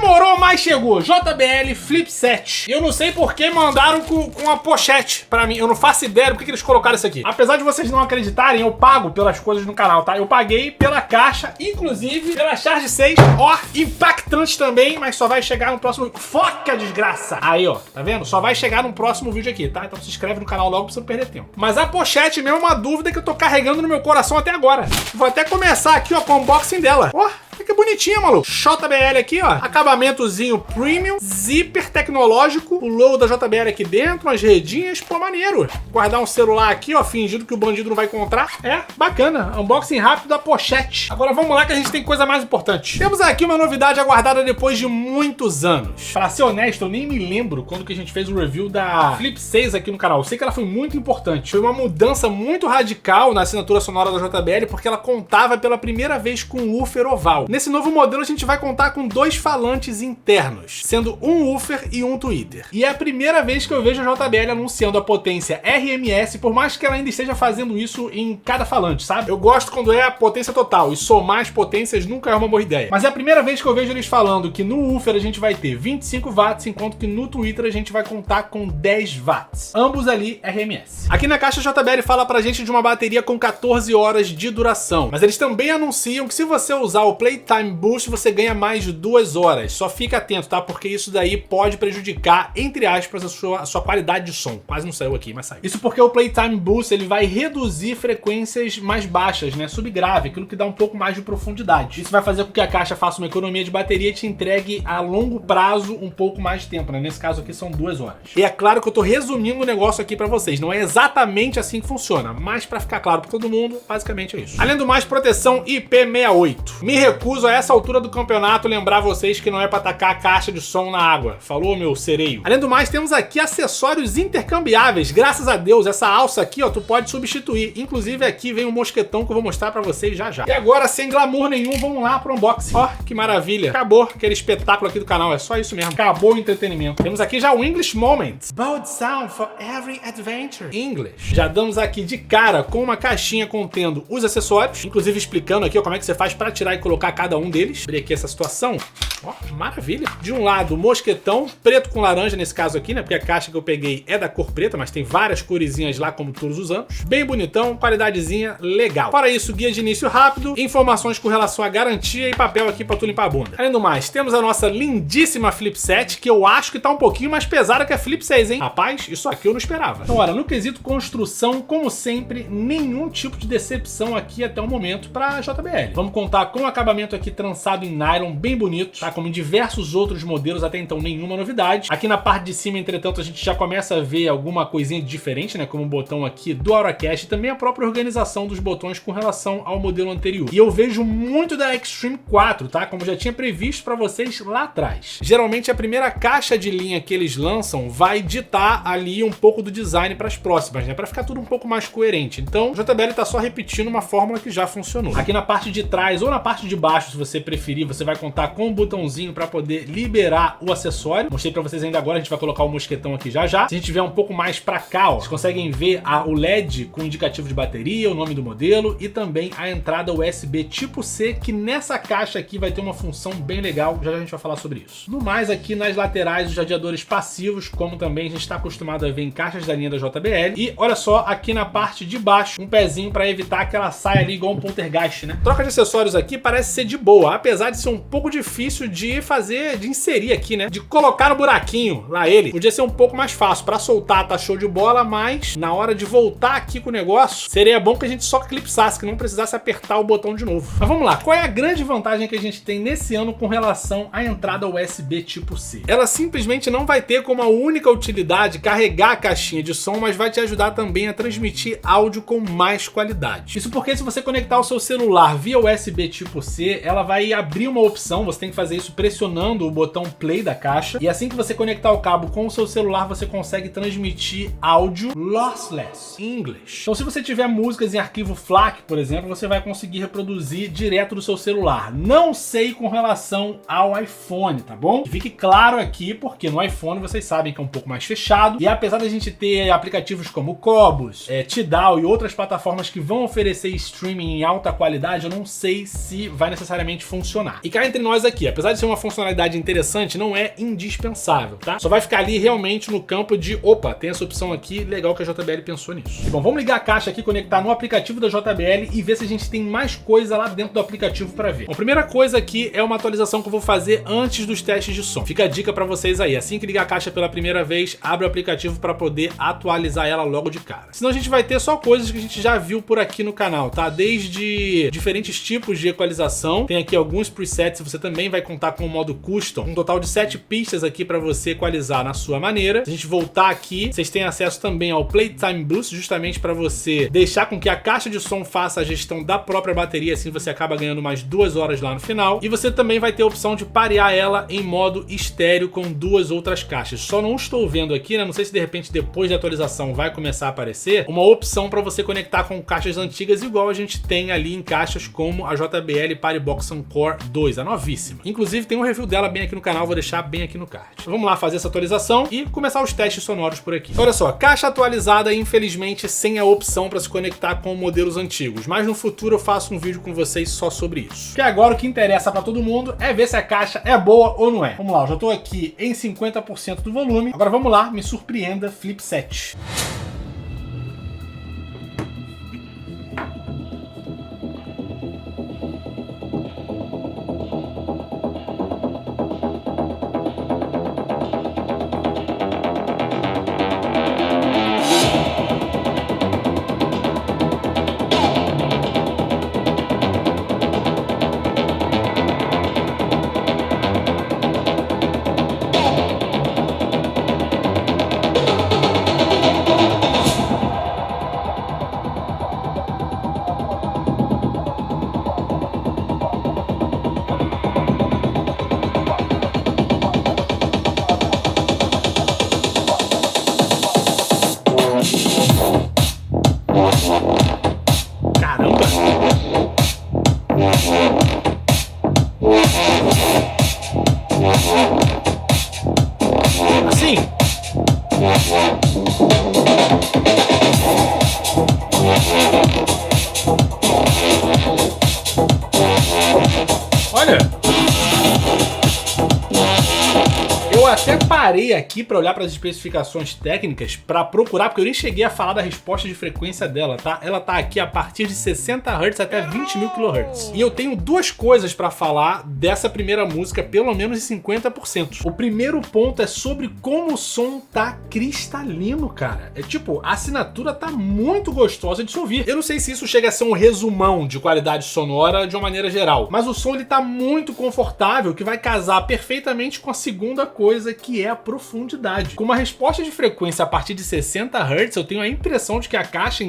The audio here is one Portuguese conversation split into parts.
Demorou, mas chegou. JBL Flip 7. Eu não sei por que mandaram com a pochete pra mim. Eu não faço ideia do que eles colocaram isso aqui. Apesar de vocês não acreditarem, eu pago pelas coisas no canal, tá? Eu paguei pela caixa, inclusive pela Charge 6. Ó, impactante também, mas só vai chegar no próximo... Foca, desgraça! Aí, ó, tá vendo? Só vai chegar no próximo vídeo aqui, tá? Então se inscreve no canal logo pra você não perder tempo. Mas a pochete mesmo é uma dúvida que eu tô carregando no meu coração até agora. Vou até começar aqui, ó, com o unboxing dela. Ó, que bonitinha, maluco. JBL aqui, ó. Acabamentozinho premium, zíper tecnológico, o logo da JBL aqui dentro, umas redinhas, pô, maneiro. Guardar um celular aqui, ó, fingindo que o bandido não vai encontrar. É, bacana. Unboxing rápido da pochete. Agora vamos lá que a gente tem coisa mais importante. Temos aqui uma novidade aguardada depois de muitos anos. Pra ser honesto, eu nem me lembro quando que a gente fez o review da Flip 6 aqui no canal. Eu sei que ela foi muito importante. Foi uma mudança muito radical na assinatura sonora da JBL, porque ela contava pela primeira vez com um woofer oval. Nesse novo modelo a gente vai contar com 2 falantes internos, sendo um woofer e um tweeter. E é a primeira vez que eu vejo a JBL anunciando a potência RMS, por mais que ela ainda esteja fazendo isso em cada falante, sabe? Eu gosto quando é a potência total, e somar as potências nunca é uma boa ideia. Mas é a primeira vez que eu vejo eles falando que no woofer a gente vai ter 25 watts, enquanto que no tweeter a gente vai contar com 10 watts. Ambos ali RMS. Aqui na caixa a JBL fala pra gente de uma bateria com 14 horas de duração, mas eles também anunciam que se você usar o Playtime Boost, você ganha mais de 2 horas. Só fica atento, tá? Porque isso daí pode prejudicar, entre aspas, a sua qualidade de som. Quase não saiu aqui, mas saiu. Isso porque o Playtime Boost, ele vai reduzir frequências mais baixas, né? Subgrave, aquilo que dá um pouco mais de profundidade. Isso vai fazer com que a caixa faça uma economia de bateria e te entregue a longo prazo um pouco mais de tempo, né? Nesse caso aqui são 2 horas. E é claro que eu tô resumindo o negócio aqui pra vocês. Não é exatamente assim que funciona, mas pra ficar claro pra todo mundo, basicamente é isso. Além do mais, proteção IP68. Me recuso a essa altura do campeonato lembrar vocês que não é pra tacar a caixa de som na água. Falou, meu sereio? Além do mais, temos aqui acessórios intercambiáveis. Graças a Deus, essa alça aqui, ó, tu pode substituir. Inclusive aqui vem um mosquetão que eu vou mostrar pra vocês já já. E agora, sem glamour nenhum, vamos lá pro unboxing. Ó, que maravilha. Acabou aquele espetáculo aqui do canal. É só isso mesmo. Acabou o entretenimento. Temos aqui já o English Moment. Bold sound for every adventure. English. Já damos aqui de cara com uma caixinha contendo os acessórios. Inclusive explicando aqui, ó, como é que você faz pra tirar e colocar cada um deles. Abrir aqui essa situação. Ó, maravilha. De um lado, mosquetão, preto com laranja nesse caso aqui, né? Porque a caixa que eu peguei é da cor preta, mas tem várias coresinhas lá, como todos os anos. Bem bonitão, qualidadezinha legal. Fora isso, guia de início rápido, informações com relação à garantia e papel aqui pra tu limpar a bunda. Além do mais, temos a nossa lindíssima Flip 7, que eu acho que tá um pouquinho mais pesada que a Flip 6, hein? Rapaz, isso aqui eu não esperava. Então, olha, no quesito construção, como sempre, nenhum tipo de decepção aqui até o momento pra JBL. Vamos contar com o acabamento aqui trançado em nylon, bem bonito, tá? Como em diversos outros modelos, até então nenhuma novidade. Aqui na parte de cima, entretanto, a gente já começa a ver alguma coisinha diferente, né? Como o botão aqui do Auracast e também a própria organização dos botões com relação ao modelo anterior. E eu vejo muito da Extreme 4, tá? Como já tinha previsto pra vocês lá atrás. Geralmente a primeira caixa de linha que eles lançam vai ditar ali um pouco do design para as próximas, né? Para ficar tudo um pouco mais coerente. Então, o JBL tá só repetindo uma fórmula que já funcionou. Aqui na parte de trás ou na parte de baixo, se você preferir, você vai contar com um botãozinho para poder liberar o acessório. Mostrei para vocês ainda agora, a gente vai colocar o mosquetão aqui já já. Se a gente tiver um pouco mais para cá, ó, vocês conseguem ver o LED com indicativo de bateria, o nome do modelo e também a entrada USB tipo C, que nessa caixa aqui vai ter uma função bem legal. Já já a gente vai falar sobre isso. No mais, aqui nas laterais, os radiadores passivos, como também a gente está acostumado a ver em caixas da linha da JBL. E olha só, aqui na parte de baixo, um pezinho para evitar que ela saia ali igual um poltergeist, né? Troca de acessórios aqui parece ser de boa, apesar de ser um pouco difícil de fazer, de inserir aqui, né? De colocar no buraquinho lá ele. Podia ser um pouco mais fácil. Para soltar tá show de bola, mas na hora de voltar aqui com o negócio, seria bom que a gente só clipsasse, que não precisasse apertar o botão de novo. Mas vamos lá, qual é a grande vantagem que a gente tem nesse ano com relação à entrada USB tipo C? Ela simplesmente não vai ter como a única utilidade carregar a caixinha de som, mas vai te ajudar também a transmitir áudio com mais qualidade. Isso porque se você conectar o seu celular via USB tipo C, ela vai abrir uma opção, você tem que fazer isso pressionando o botão play da caixa, e assim que você conectar o cabo com o seu celular, você consegue transmitir áudio lossless em inglês. Então se você tiver músicas em arquivo FLAC, por exemplo, você vai conseguir reproduzir direto do seu celular. Não sei com relação ao iPhone, tá bom? Fique claro aqui, porque no iPhone vocês sabem que é um pouco mais fechado, e apesar da gente ter aplicativos como Qobuz, Tidal e outras plataformas que vão oferecer streaming em alta qualidade, eu não sei se vai necessariamente funcionar. E cá entre nós aqui, apesar apesar de ser uma funcionalidade interessante, não é indispensável, tá? Só vai ficar ali realmente no campo de, opa, tem essa opção aqui, legal que a JBL pensou nisso. Bom, vamos ligar a caixa aqui, conectar no aplicativo da JBL e ver se a gente tem mais coisa lá dentro do aplicativo para ver. Bom, a primeira coisa aqui é uma atualização que eu vou fazer antes dos testes de som. Fica a dica para vocês aí, assim que ligar a caixa pela primeira vez, abre o aplicativo para poder atualizar ela logo de cara. Senão a gente vai ter só coisas que a gente já viu por aqui no canal, tá? Desde diferentes tipos de equalização, tem aqui alguns presets, você também vai contar com o modo custom, um total de 7 pistas aqui para você equalizar na sua maneira. Se a gente voltar aqui, vocês têm acesso também ao Playtime Boost, justamente para você deixar com que a caixa de som faça a gestão da própria bateria, assim você acaba ganhando mais 2 horas lá no final. E você também vai ter a opção de parear ela em modo estéreo com 2 outras caixas. Só não estou vendo aqui, né? Não sei se de repente depois da atualização vai começar a aparecer uma opção para você conectar com caixas antigas, igual a gente tem ali em caixas como a JBL Partybox Encore 2, a novíssima. Inclusive tem um review dela bem aqui no canal, vou deixar bem aqui no card. Vamos lá fazer essa atualização e começar os testes sonoros por aqui. Olha só, caixa atualizada, infelizmente sem a opção para se conectar com modelos antigos, mas no futuro eu faço um vídeo com vocês só sobre isso. Porque agora o que interessa para todo mundo é ver se a caixa é boa ou não é. Vamos lá, eu já tô aqui em 50% do volume. Agora vamos lá, me surpreenda, Flip 7. Caramba! Assim. Olha. Eu até parei aqui para olhar para as especificações técnicas para procurar, porque eu nem cheguei a falar da resposta de frequência dela, tá? Ela tá aqui a partir de 60 Hz até 20.000 kHz. E eu tenho duas coisas para falar dessa primeira música, pelo menos em 50%. O primeiro ponto é sobre como o som tá cristalino, cara. É tipo, a assinatura tá muito gostosa de se ouvir. Eu não sei se isso chega a ser um resumão de qualidade sonora de uma maneira geral, mas o som ele tá muito confortável, que vai casar perfeitamente com a segunda coisa, que é a profundidade. Com uma resposta de frequência a partir de 60 Hz, eu tenho a impressão de que a caixa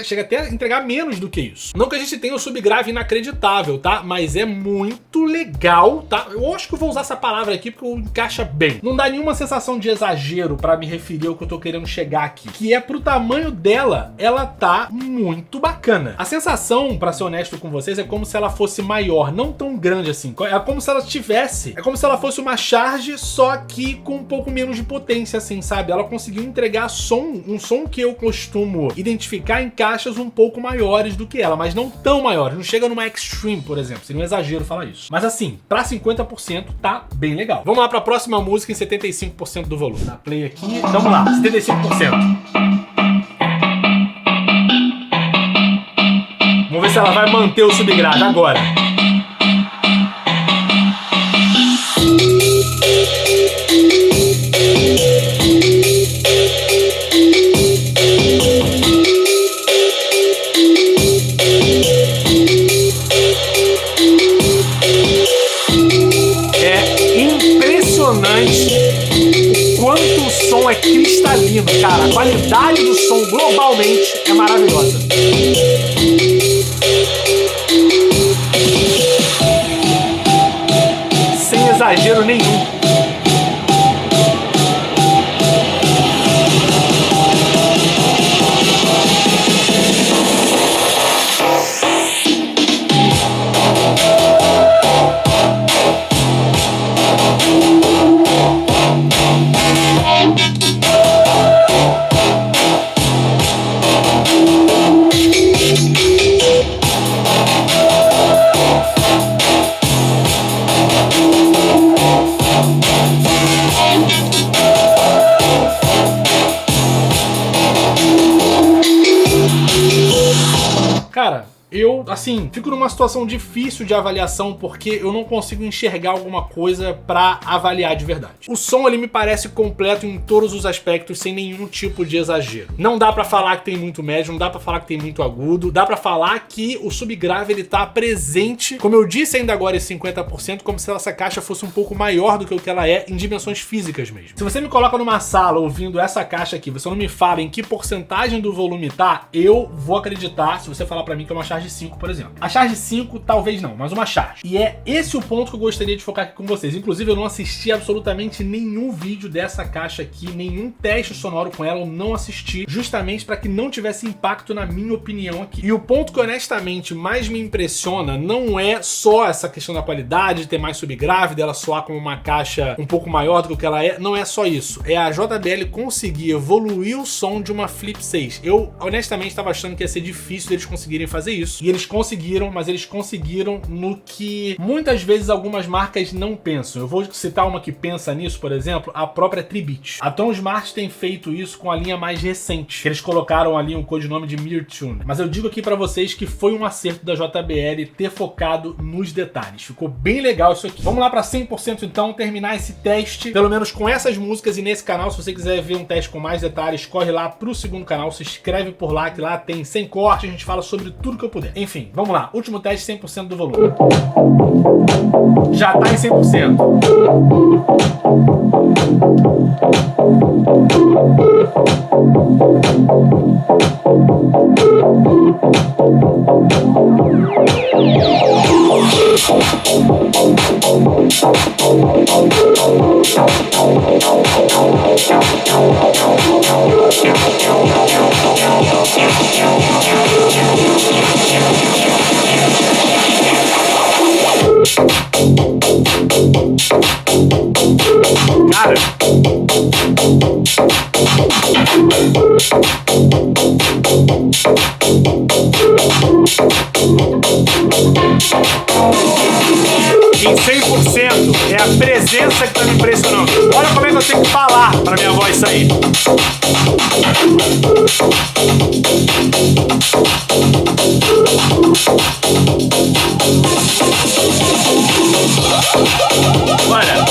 chega até a entregar menos do que isso. Não que a gente tenha um subgrave inacreditável, tá? Mas é muito legal, tá? Eu acho que eu vou usar essa palavra aqui porque encaixa bem. Não dá nenhuma sensação de exagero pra me referir ao que eu tô querendo chegar aqui. Que é pro tamanho dela, ela tá muito bacana. A sensação, pra ser honesto com vocês, é como se ela fosse maior, não tão grande assim. É como se ela tivesse, é como se ela fosse uma charge, só que com um pouco menos de potência, assim, sabe? Ela conseguiu entregar um som que eu costumo identificar em caixas um pouco maiores do que ela, mas não tão maiores. Não chega numa Extreme, por exemplo. Seria um exagero falar isso. Mas assim, pra 50% tá bem legal. Vamos lá pra próxima música em 75% do volume. Dá play aqui. Vamos lá, 75%. Vamos ver se ela vai manter o subgrave agora. O quanto o som é cristalino, cara. A qualidade do som globalmente é maravilhosa. Sem exagero nenhum. eu, assim, fico numa situação difícil de avaliação porque eu não consigo enxergar alguma coisa pra avaliar de verdade. O som, ele me parece completo em todos os aspectos, sem nenhum tipo de exagero. Não dá pra falar que tem muito médio, não dá pra falar que tem muito agudo, dá pra falar que o subgrave, ele tá presente, como eu disse ainda agora, esse 50%, como se essa caixa fosse um pouco maior do que o que ela é em dimensões físicas mesmo. Se você me coloca numa sala ouvindo essa caixa aqui, você não me fala em que porcentagem do volume tá, eu vou acreditar se você falar pra mim que é uma Charge 5, por exemplo. A Charge 5, talvez não, mas uma Charge. E é esse o ponto que eu gostaria de focar aqui com vocês. Inclusive, eu não assisti absolutamente nenhum vídeo dessa caixa aqui, nenhum teste sonoro com ela, eu não assisti, justamente para que não tivesse impacto na minha opinião aqui. E o ponto que honestamente mais me impressiona não é só essa questão da qualidade, de ter mais subgrave, dela soar como uma caixa um pouco maior do que ela é, não é só isso. É a JBL conseguir evoluir o som de uma Flip 6. Eu honestamente estava achando que ia ser difícil deles conseguirem fazer isso. E eles conseguiram, mas eles conseguiram no que muitas vezes algumas marcas não pensam. Eu vou citar uma que pensa nisso, por exemplo, a própria Tribit. A Tom Smart tem feito isso com a linha mais recente, que eles colocaram ali um codinome de Mirtune. Mas eu digo aqui pra vocês que foi um acerto da JBL ter focado nos detalhes. Ficou bem legal isso aqui. Vamos lá pra 100% então, terminar esse teste, pelo menos com essas músicas e nesse canal. Se você quiser ver um teste com mais detalhes, corre lá pro segundo canal, se inscreve por lá, que lá tem sem corte, a gente fala sobre tudo que eu puder. Enfim, vamos lá. Último teste, 100% do volume. Já tá em 100%. Cara, em 100% é a presença que tá me impressionando. Olha como é que eu tenho que falar pra minha voz sair. Olha,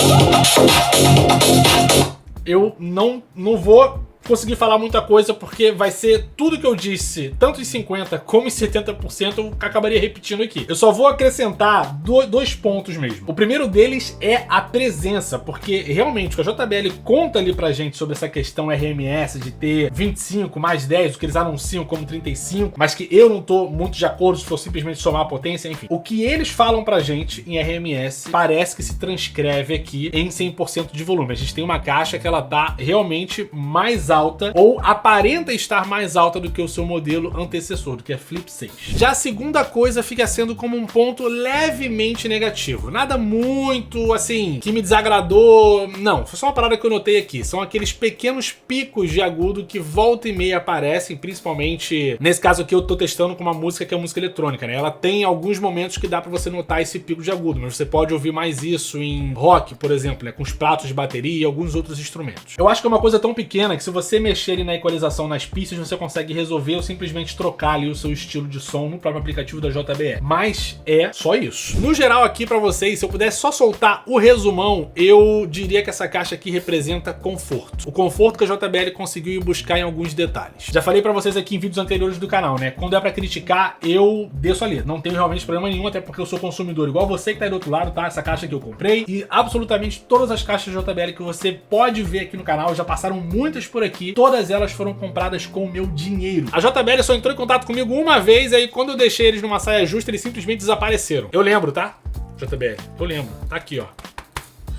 eu não vou conseguir falar muita coisa porque vai ser tudo que eu disse, tanto em 50% como em 70%, eu acabaria repetindo aqui. Eu só vou acrescentar dois pontos mesmo. O primeiro deles é a presença, porque realmente o que a JBL conta ali pra gente sobre essa questão RMS de ter 25 mais 10, o que eles anunciam como 35, mas que eu não tô muito de acordo se for simplesmente somar a potência, enfim. O que eles falam pra gente em RMS parece que se transcreve aqui em 100% de volume. A gente tem uma caixa que ela tá realmente mais alta, ou aparenta estar mais alta do que o seu modelo antecessor, do que a Flip 6. Já a segunda coisa fica sendo como um ponto levemente negativo. Nada muito, assim, que me desagradou. Não, foi só uma parada que eu notei aqui. São aqueles pequenos picos de agudo que volta e meia aparecem, principalmente nesse caso aqui eu tô testando com uma música que é música eletrônica, né? Ela tem alguns momentos que dá pra você notar esse pico de agudo, mas você pode ouvir mais isso em rock, por exemplo, né? Com os pratos de bateria e alguns outros instrumentos. Eu acho que é uma coisa tão pequena que se você mexer ali na equalização nas pistas, você consegue resolver ou simplesmente trocar ali o seu estilo de som no próprio aplicativo da JBL. Mas é só isso. No geral aqui pra vocês, se eu pudesse só soltar o resumão, eu diria que essa caixa aqui representa conforto. O conforto que a JBL conseguiu ir buscar em alguns detalhes. Já falei pra vocês aqui em vídeos anteriores do canal, né? Quando é pra criticar, eu desço ali. Não tenho realmente problema nenhum, até porque eu sou consumidor igual você que tá aí do outro lado, tá? Essa caixa que eu comprei e absolutamente todas as caixas JBL que você pode ver aqui no canal, já passaram muitas por aqui. Todas elas foram compradas com o meu dinheiro. A JBL só entrou em contato comigo uma vez, aí quando eu deixei eles numa saia justa, eles simplesmente desapareceram. Eu lembro, tá? JBL, eu lembro. Tá aqui, ó.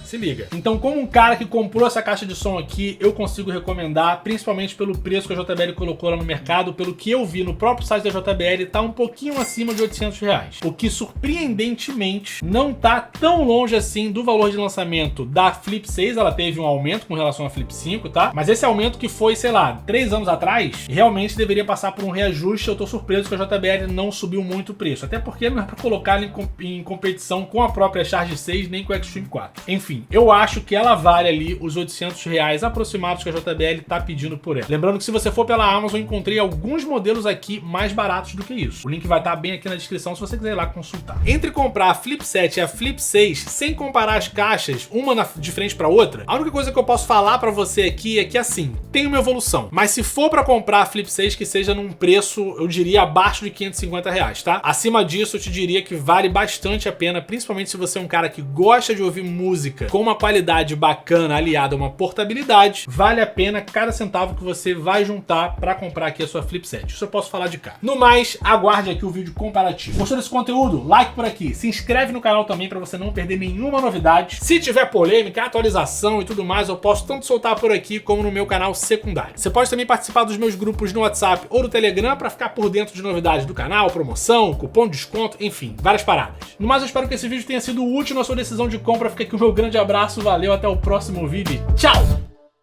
Se liga. Então, como um cara que comprou essa caixa de som aqui, eu consigo recomendar, principalmente pelo preço que a JBL colocou lá no mercado, pelo que eu vi no próprio site da JBL, tá um pouquinho acima de R$800. O que, surpreendentemente, não tá tão longe assim do valor de lançamento da Flip 6. Ela teve um aumento com relação à Flip 5, tá? Mas esse aumento que foi, sei lá, 3 anos atrás, realmente deveria passar por um reajuste. Eu tô surpreso que a JBL não subiu muito o preço. Até porque não é pra colocar ele em competição com a própria Charge 6, nem com o Extreme 4. Enfim. Enfim, eu acho que ela vale ali os R$800 aproximados que a JBL tá pedindo por ela. Lembrando que se você for pela Amazon, eu encontrei alguns modelos aqui mais baratos do que isso. O link vai estar bem aqui na descrição se você quiser ir lá consultar. Entre comprar a Flip 7 e a Flip 6, sem comparar as caixas, uma de frente para outra, a única coisa que eu posso falar para você aqui é que assim, tem uma evolução. Mas se for para comprar a Flip 6, que seja num preço, eu diria, abaixo de R$550, tá? Acima disso, eu te diria que vale bastante a pena, principalmente se você é um cara que gosta de ouvir música com uma qualidade bacana aliada a uma portabilidade, vale a pena cada centavo que você vai juntar para comprar aqui a sua Flip 7. Isso eu posso falar de cá. No mais, aguarde aqui o vídeo comparativo. Gostou desse conteúdo? Like por aqui. Se inscreve no canal também para você não perder nenhuma novidade. Se tiver polêmica, atualização e tudo mais, eu posso tanto soltar por aqui como no meu canal secundário. Você pode também participar dos meus grupos no WhatsApp ou no Telegram para ficar por dentro de novidades do canal, promoção, cupom de desconto, enfim, várias paradas. No mais, eu espero que esse vídeo tenha sido útil na sua decisão de compra. Fica aqui o meu grande abraço, valeu, até o próximo vídeo e tchau!